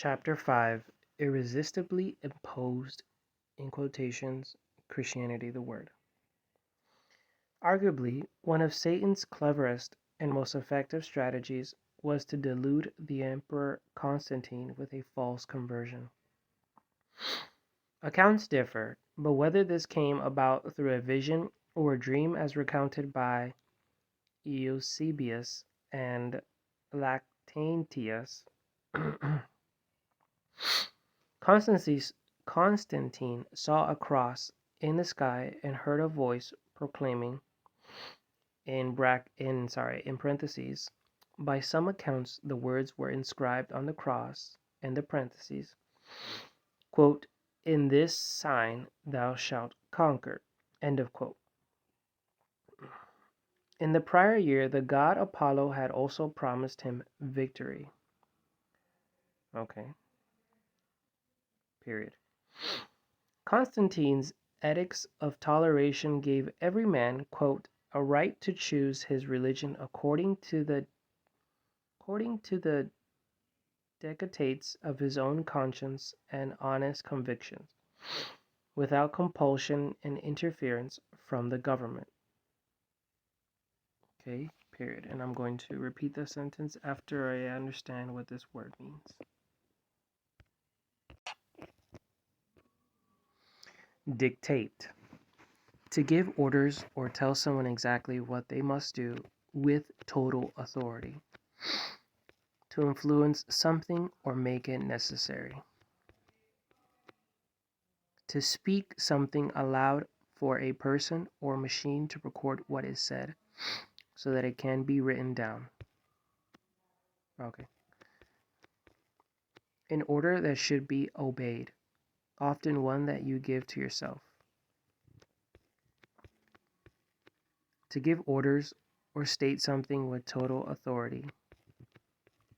Chapter 5 Irresistibly Imposed, in quotations, Christianity the Word. Arguably, one of Satan's cleverest and most effective strategies was to delude the Emperor Constantine with a false conversion. Accounts differ, but whether this came about through a vision or a dream as recounted by Eusebius and Lactantius, Constantine saw a cross in the sky and heard a voice proclaiming, in parentheses, by some accounts the words were inscribed on the cross, in the parentheses, quote, in this sign thou shalt conquer, end of quote. In the prior year, the god Apollo had also promised him victory. Okay. Period. Constantine's Edicts of Toleration gave every man, quote, a right to choose his religion according to the dictates of his own conscience and honest convictions, without compulsion and interference from the government. Okay, period. And I'm going to repeat the sentence after I understand what this word means. Dictate. To give orders or tell someone exactly what they must do with total authority. To influence something or make it necessary. To speak something aloud for a person or machine to record what is said so that it can be written down. Okay. An order that should be obeyed, often one that you give to yourself. To give orders or state something with total authority.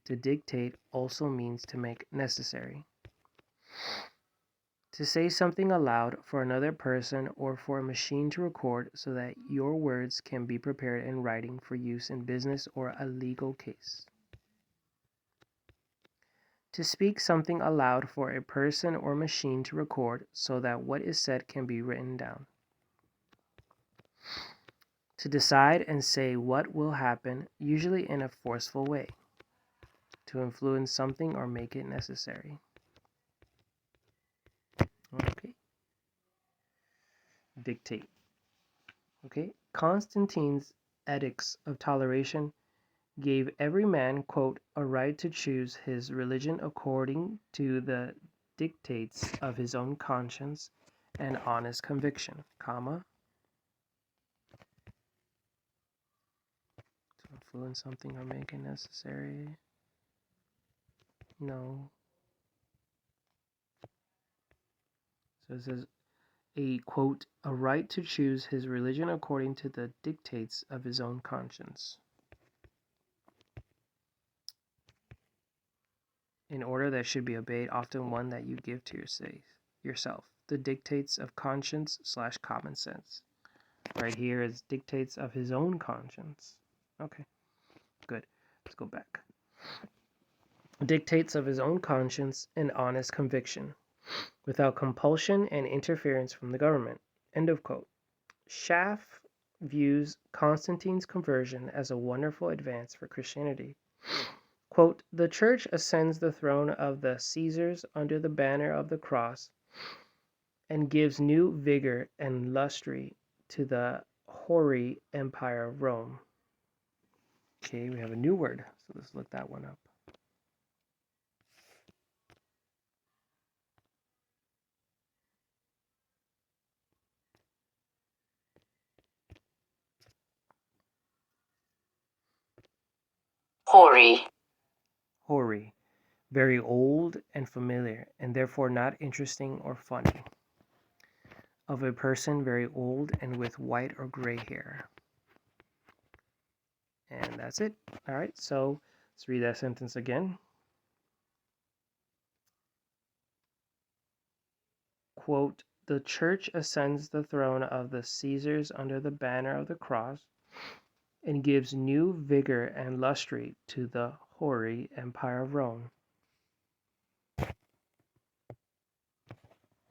To dictate also means to make necessary. To say something aloud for another person or for a machine to record so that your words can be prepared in writing for use in business or a legal case. To speak something aloud for a person or machine to record so that what is said can be written down. To decide and say what will happen, usually in a forceful way. To influence something or make it necessary. Okay. Dictate. Okay. Constantine's Edicts of Toleration gave every man, quote, a right to choose his religion according to the dictates of his own conscience and honest conviction, comma, to influence something or make it necessary. No. So it says a, quote, a right to choose his religion according to the dictates of his own conscience. In order that should be obeyed, often one that you give to yourself. The dictates of conscience / common sense. Right here is dictates of his own conscience. Okay, good. Let's go back. Dictates of his own conscience and honest conviction, without compulsion and interference from the government. End of quote. Schaff views Constantine's conversion as a wonderful advance for Christianity. Quote, the church ascends the throne of the Caesars under the banner of the cross and gives new vigor and lustre to the hoary empire of Rome. Okay, we have a new word, so let's look that one up. Hoary. Hoary, very old and familiar, and therefore not interesting or funny. Of a person very old and with white or gray hair. And that's it. All right, so let's read that sentence again. Quote, the church ascends the throne of the Caesars under the banner of the cross and gives new vigor and lustre to the hoary empire of Rome.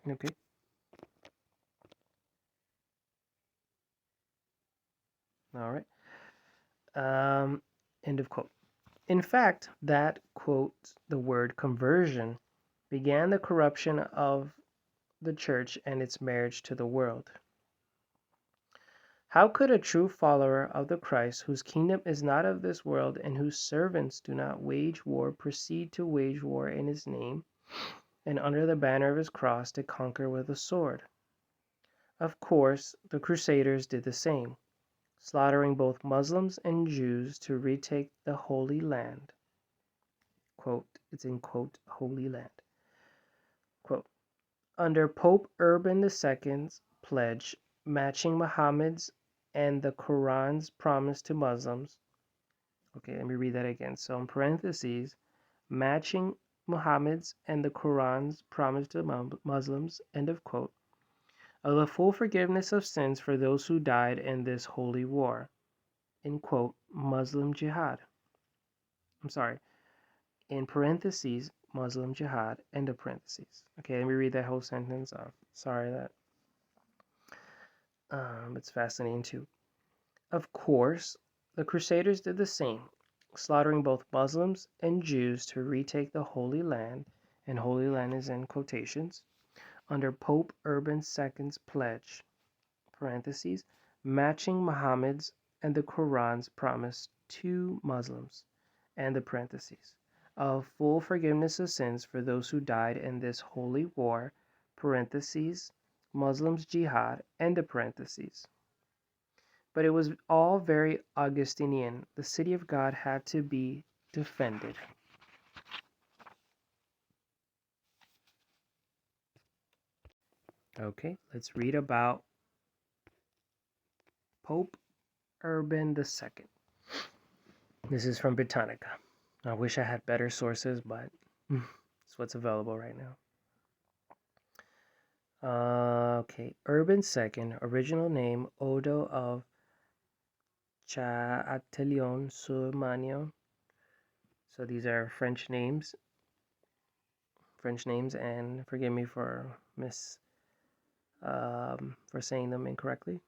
Okay. All right. End of quote. In fact, that quote, the word conversion, began the corruption of the church and its marriage to the world. How could a true follower of the Christ, whose kingdom is not of this world and whose servants do not wage war, proceed to wage war in his name and under the banner of his cross to conquer with a sword? Of course, the Crusaders did the same, slaughtering both Muslims and Jews to retake the Holy Land. Quote, it's in quote, Holy Land. Quote, under Pope Urban II's pledge, matching Muhammad's and the Quran's promise to Muslims. Okay, let me read that again. So in parentheses, matching Muhammad's and the Quran's promise to Muslims, end of quote, of the full forgiveness of sins for those who died in this holy war, in quote, Muslim jihad. I'm sorry, in parentheses, Muslim jihad, end of parentheses. Okay, let me read that whole sentence. Sorry that. It's fascinating too. Of course, the Crusaders did the same, slaughtering both Muslims and Jews to retake the Holy Land, and Holy Land is in quotations, under Pope Urban II's pledge, parentheses, matching Muhammad's and the Quran's promise to Muslims, and the parentheses, of full forgiveness of sins for those who died in this holy war, parentheses, Muslims jihad, end of parentheses. But it was all very Augustinian. The city of God had to be defended. Okay, let's read about Pope Urban II. This is from Britannica. I wish I had better sources, but it's what's available right now. Okay, Urban II, original name Odo of Châtillon-sur-Marne. So these are French names, and forgive me for for saying them incorrectly.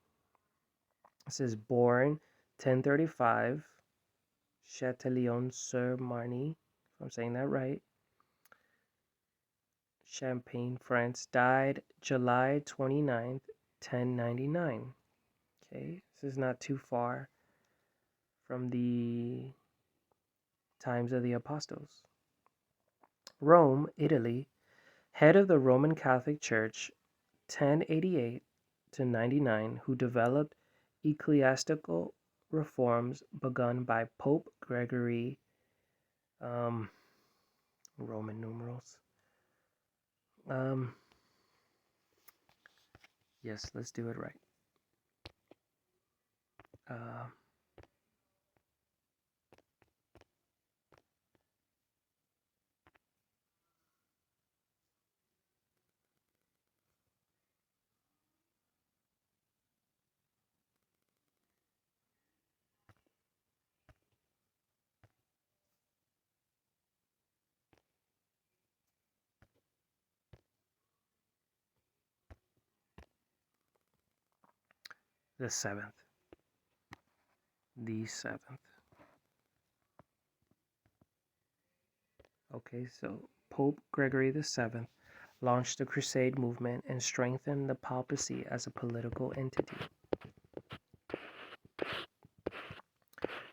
This is born 1035, Châtillon-sur-Marne, if I'm saying that right. Champagne, France. Died July 29th, 1099. Okay, this is not too far from the times of the apostles. Rome, Italy, head of the Roman Catholic Church, 1088 to 99, who developed ecclesiastical reforms begun by Pope Gregory, Roman numerals. Yes, let's do it right. The seventh. Okay, so Pope Gregory VII launched the Crusade movement and strengthened the papacy as a political entity.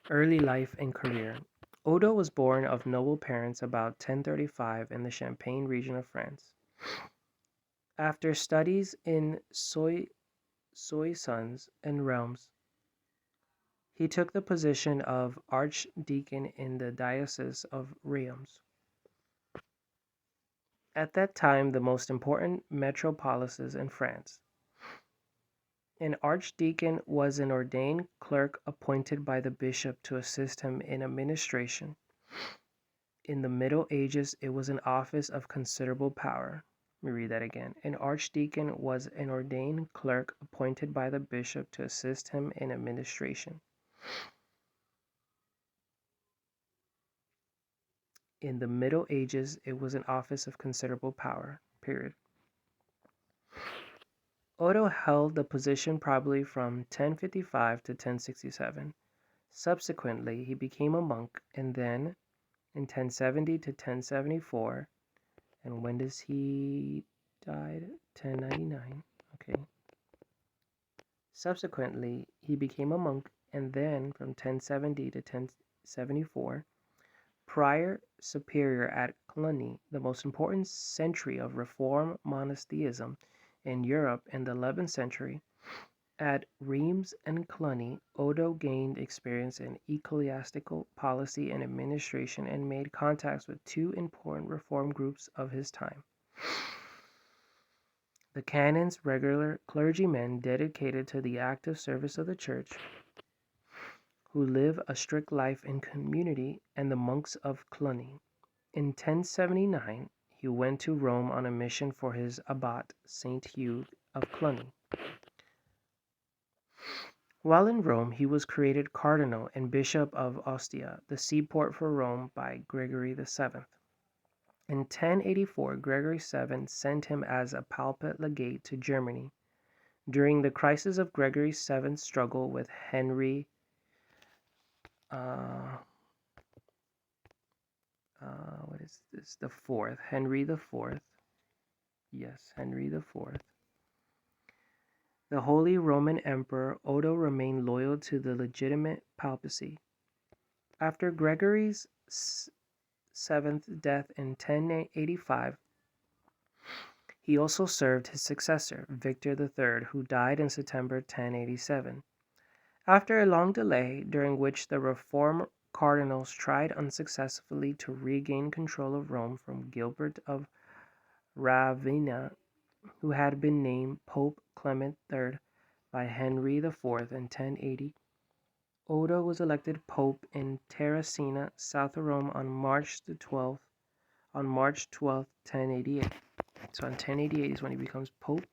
Early life and career. Odo was born of noble parents about 1035 in the Champagne region of France. After studies in Soissons and Reims, he took the position of archdeacon in the diocese of Reims. At that time, the most important metropolises in France. An archdeacon was an ordained clerk appointed by the bishop to assist him in administration. In the Middle Ages, it was an office of considerable power. Let me read that again. An archdeacon was an ordained clerk appointed by the bishop to assist him in administration. In the Middle Ages, it was an office of considerable power. Period. Odo held the position probably from 1055 to 1067. Subsequently, he became a monk, and then in 1070 to 1074, and when does he died? 1099. Okay. Subsequently, he became a monk, and then from 1070 to 1074, prior superior at Cluny, the most important century of Reform monasticism in Europe in the 11th century. At Reims and Cluny, Odo gained experience in ecclesiastical policy and administration and made contacts with two important reform groups of his time. The canons, regular clergymen dedicated to the active service of the church, who live a strict life in community, and the monks of Cluny. In 1079, he went to Rome on a mission for his abbot, Saint Hugh of Cluny. While in Rome, he was created cardinal and bishop of Ostia, the seaport for Rome, by Gregory VII. In 1084, Gregory VII sent him as a papal legate to Germany. During the crisis of Gregory VII's struggle with Henry what is this? The fourth, Henry the Fourth. Yes, Henry the Fourth. The Holy Roman Emperor Odo remained loyal to the legitimate papacy. After Gregory's seventh death in 1085, he also served his successor, Victor III, who died in September 1087. After a long delay, during which the reform cardinals tried unsuccessfully to regain control of Rome from Gilbert of Ravenna, who had been named Pope Clement III by Henry IV in 1080, Odo was elected Pope in Terracina, south of Rome, on March 12, 1088. So on 1088 is when he becomes Pope,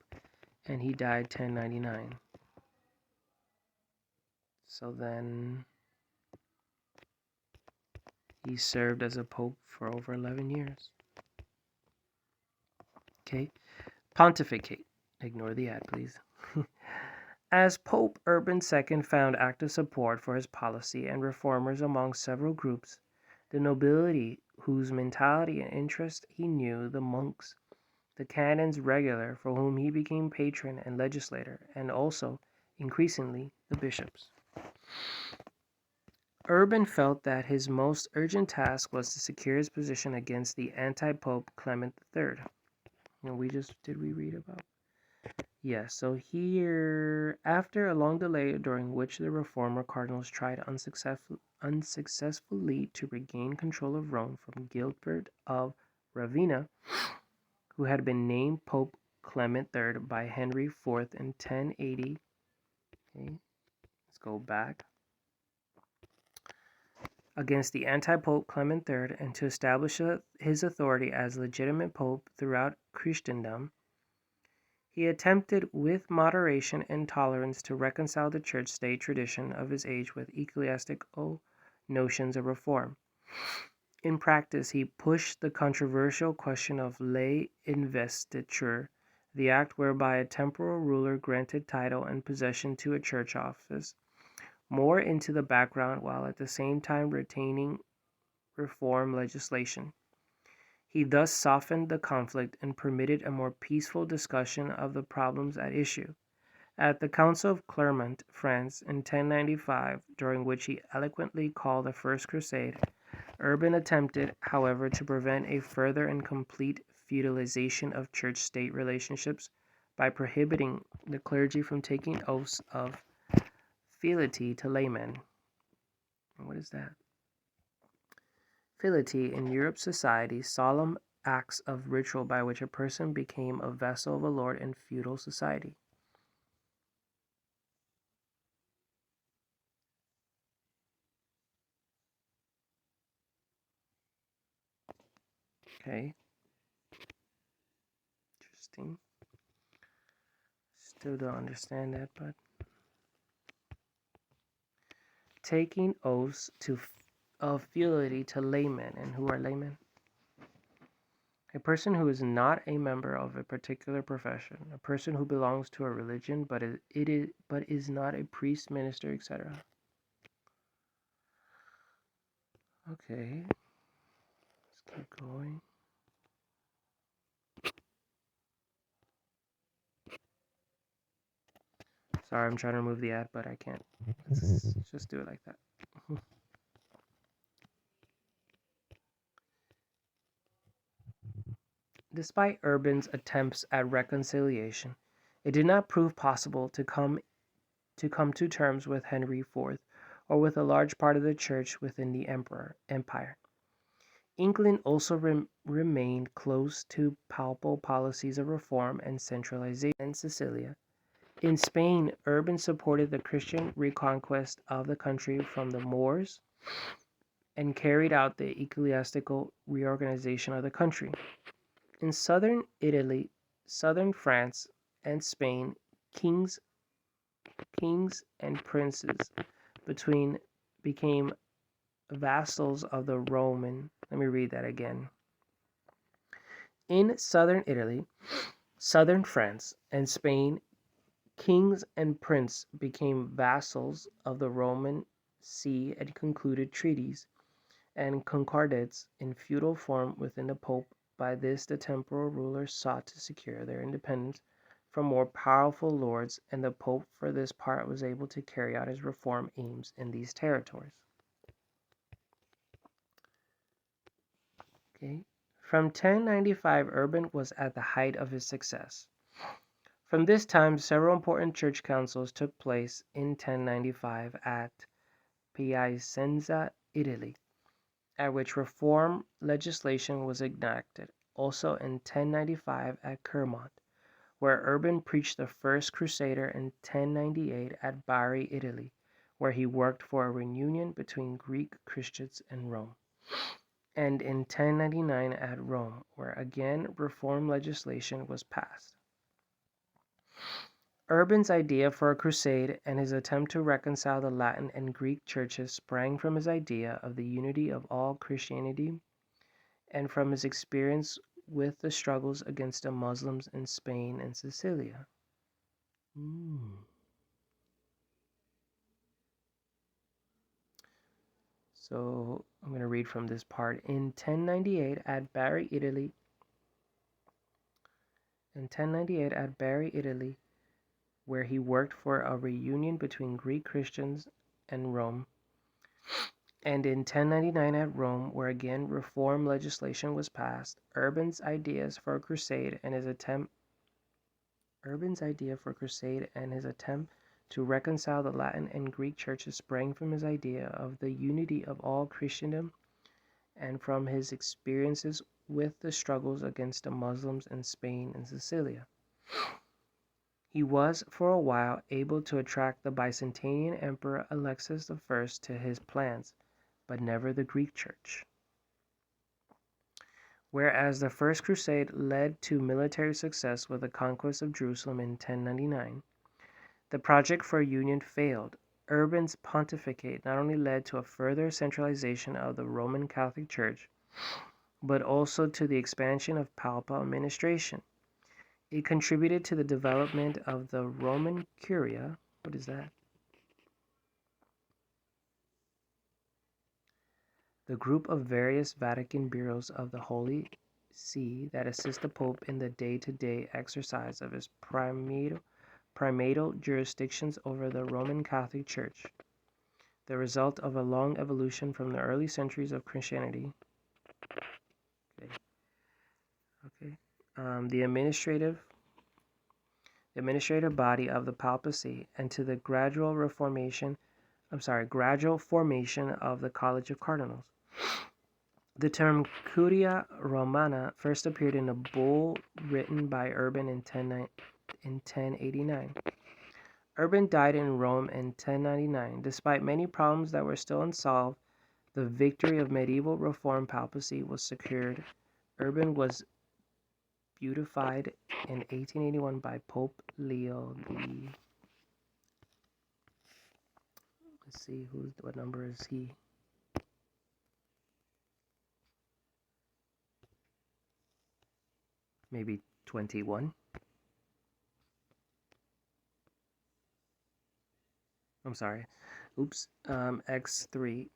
and he died 1099. So then he served as a Pope for over 11 years. Okay, pontificate. Ignore the ad, please. As Pope, Urban II found active support for his policy and reformers among several groups: the nobility, whose mentality and interest he knew, the monks, the canons regular, for whom he became patron and legislator, and also, increasingly, the bishops. Urban felt that his most urgent task was to secure his position against the anti-Pope Clement III. And did we read about? Yes, so here, after a long delay during which the reformer cardinals tried unsuccessfully to regain control of Rome from Gilbert of Ravenna, who had been named Pope Clement III by Henry IV in 1080. Okay, let's go back. Against the anti-Pope Clement III, and to establish his authority as legitimate pope throughout Christendom, he attempted with moderation and tolerance to reconcile the church-state tradition of his age with ecclesiastical notions of reform. In practice, he pushed the controversial question of lay investiture, the act whereby a temporal ruler granted title and possession to a church office, more into the background, while at the same time retaining reform legislation. He thus softened the conflict and permitted a more peaceful discussion of the problems at issue. At the Council of Clermont, France, in 1095, during which he eloquently called the First Crusade, Urban attempted, however, to prevent a further and complete feudalization of church-state relationships by prohibiting the clergy from taking oaths of fealty to laymen. What is that? Fealty in Europe's society, solemn acts of ritual by which a person became a vassal of a lord in feudal society. Okay. Interesting. Still don't understand that, but taking oaths of fealty to laymen. And who are laymen? A person who is not a member of a particular profession, a person who belongs to a religion but is not a priest, minister, etc. Okay, let's keep going. Sorry, I'm trying to remove the ad, but I can't. Let's just do it like that. Despite Urban's attempts at reconciliation, it did not prove possible to come to terms with Henry IV or with a large part of the church within the empire. England also remained close to papal policies of reform and centralization in Sicilia. In Spain, Urban supported the Christian reconquest of the country from the Moors and carried out the ecclesiastical reorganization of the country. In southern Italy, southern France, and Spain, kings and princes became vassals of the Roman. Let me read that again. In southern Italy, southern France, and Spain, kings and princes became vassals of the Roman see and concluded treaties and concordats in feudal form within the Pope. By this, the temporal rulers sought to secure their independence from more powerful lords, and the Pope, for this part, was able to carry out his reform aims in these territories. Okay. From 1095, Urban was at the height of his success. From this time, several important church councils took place in 1095 at Piacenza, Italy, at which reform legislation was enacted. Also in 1095 at Clermont, where Urban preached the first Crusader, in 1098 at Bari, Italy, where he worked for a reunion between Greek Christians and Rome, and in 1099 at Rome, where again reform legislation was passed. Urban's idea for a crusade and his attempt to reconcile the Latin and Greek churches sprang from his idea of the unity of all Christianity and from his experience with the struggles against the Muslims in Spain and Sicilia. So I'm going to read from this part. In 1098 at Bari, Italy, where he worked for a reunion between Greek Christians and Rome, and in 1099 at Rome, where again reform legislation was passed, Urban's idea for a crusade and his attempt to reconcile the Latin and Greek churches sprang from his idea of the unity of all Christendom and from his experiences with the struggles against the Muslims in Spain and Sicilia. He was, for a while, able to attract the Byzantine Emperor Alexius I to his plans, but never the Greek Church. Whereas the First Crusade led to military success with the conquest of Jerusalem in 1099, the project for a union failed. Urban's pontificate not only led to a further centralization of the Roman Catholic Church, but also to the expansion of papal administration. It contributed to the development of the Roman Curia. What is that? The group of various Vatican bureaus of the Holy See that assist the Pope in the day-to-day exercise of his primatal jurisdictions over the Roman Catholic Church, the result of a long evolution from the early centuries of Christianity. The administrative body of the papacy, and to the gradual formation of the College of Cardinals. The term Curia Romana first appeared in a bull written by Urban in 1089. Urban died in Rome in 1099. Despite many problems that were still unsolved, the victory of medieval Reformed papacy was secured. Urban was beatified in 1881 by Pope Leo the... Let's see, what number is he? maybe 21. I'm sorry. Oops. X3,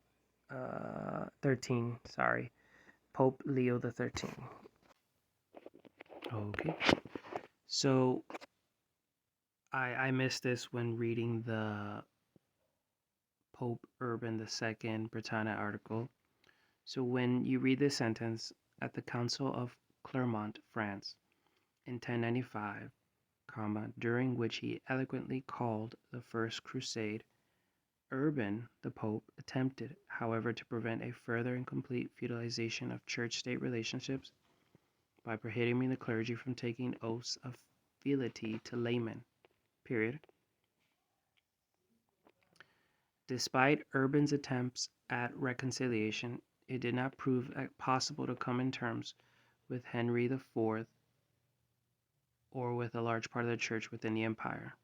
13. Sorry. Pope Leo the 13th. Okay. So I missed this when reading the Pope Urban II Britannia article. So when you read this sentence, at the Council of Clermont, France, in 1095, during which he eloquently called the First Crusade, Urban, the Pope, attempted, however, to prevent a further and complete feudalization of church-state relationships by prohibiting the clergy from taking oaths of fealty to laymen. Period. Despite Urban's attempts at reconciliation, it did not prove possible to come in terms with Henry IV or with a large part of the church within the empire.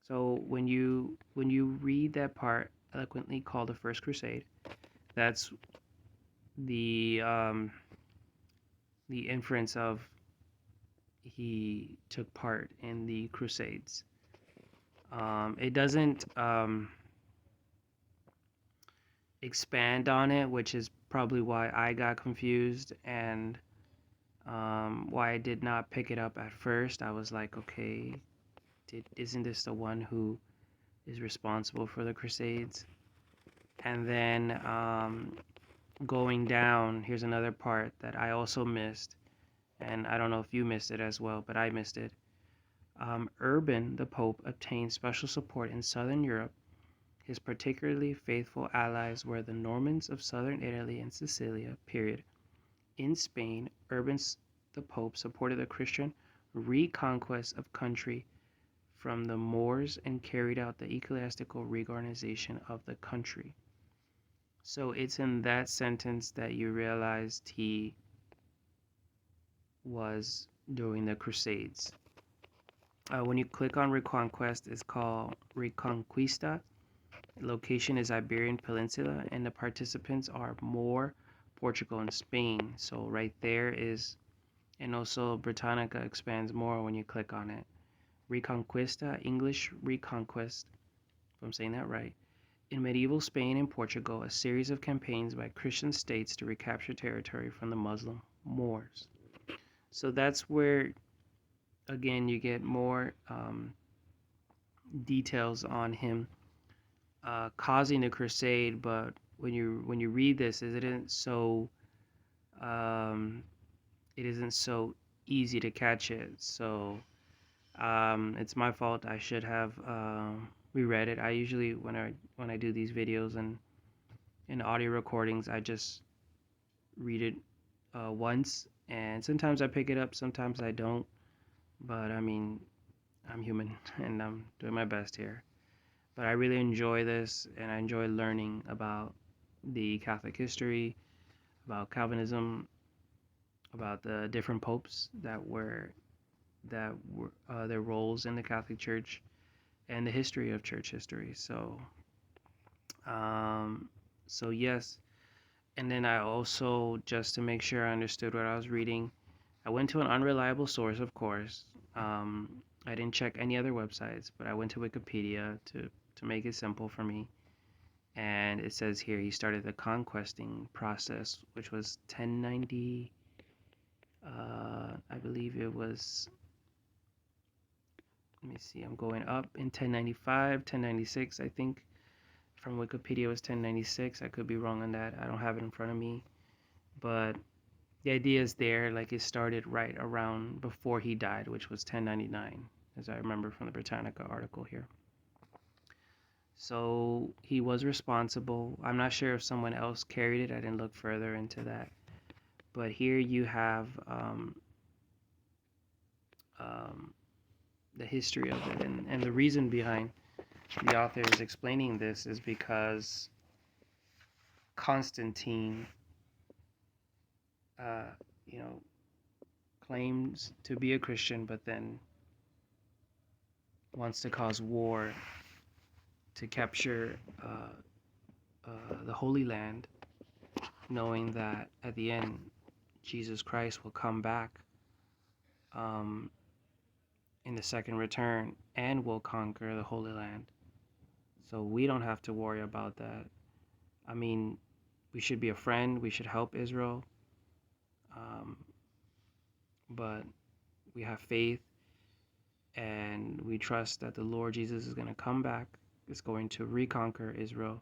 So when you read that part, eloquently called the First Crusade, that's the inference of he took part in the Crusades. It doesn't expand on it, which is probably why I got confused and why I did not pick it up at first. I was like, okay, isn't this the one who is responsible for the Crusades? And then going down, here's another part that I also missed, and I don't know if you missed it as well, but I missed it. Urban, the Pope, obtained special support in southern Europe. His particularly faithful allies were the Normans of southern Italy and Sicilia. Period. In Spain, Urban, the Pope, supported the Christian reconquest of country from the Moors and carried out the ecclesiastical reorganization of the country. So it's in that sentence that you realized he was during the Crusades. When you click on Reconquest, it's called Reconquista. Location is Iberian Peninsula, and the participants are Moor, Portugal, and Spain. So right there is, and also Britannica expands more when you click on it. Reconquista, English Reconquest, if I'm saying that right. In medieval Spain and Portugal, a series of campaigns by Christian states to recapture territory from the Muslim Moors. So that's where, again, you get more details on him causing the crusade. But when you read this, it isn't so easy to catch it. So it's my fault. I should have reread it. I usually when I do these videos and in audio recordings, I just read it once, and sometimes I pick it up, sometimes I don't. But I mean, I'm human and I'm doing my best here. But I really enjoy this, and I enjoy learning about the Catholic history, about Calvinism, about the different popes that were their roles in the Catholic Church, and the history of church history. So yes. And then I also, just to make sure I understood what I was reading, I went to an unreliable source, of course. I didn't check any other websites, but I went to Wikipedia to make it simple for me. And it says here he started the conquesting process, which was 1090. I believe it was. Let me see. I'm going up in 1095, 1096. I think from Wikipedia it was 1096. I could be wrong on that. I don't have it in front of me, but the idea is there. Like, it started right around before he died, which was 1099, as I remember from the Britannica article here. So he was responsible. I'm not sure if someone else carried it. I didn't look further into that. But here you have the history of it. And the reason behind the author is explaining this is because Constantine, claims to be a Christian, but then wants to cause war to capture the Holy Land, knowing that at the end Jesus Christ will come back um, in the second return and will conquer the Holy Land. So we don't have to worry about that. I mean, we should be a friend, we should help Israel, um, but we have faith and we trust that the Lord Jesus is going to come back, is going to reconquer Israel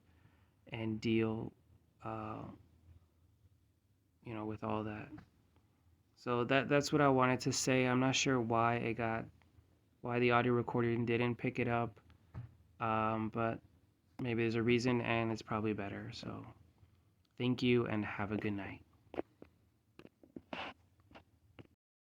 and deal, uh, with all that. So that's what I wanted to say. I'm not sure why the audio recording didn't pick it up, but maybe there's a reason and it's probably better. So thank you and have a good night.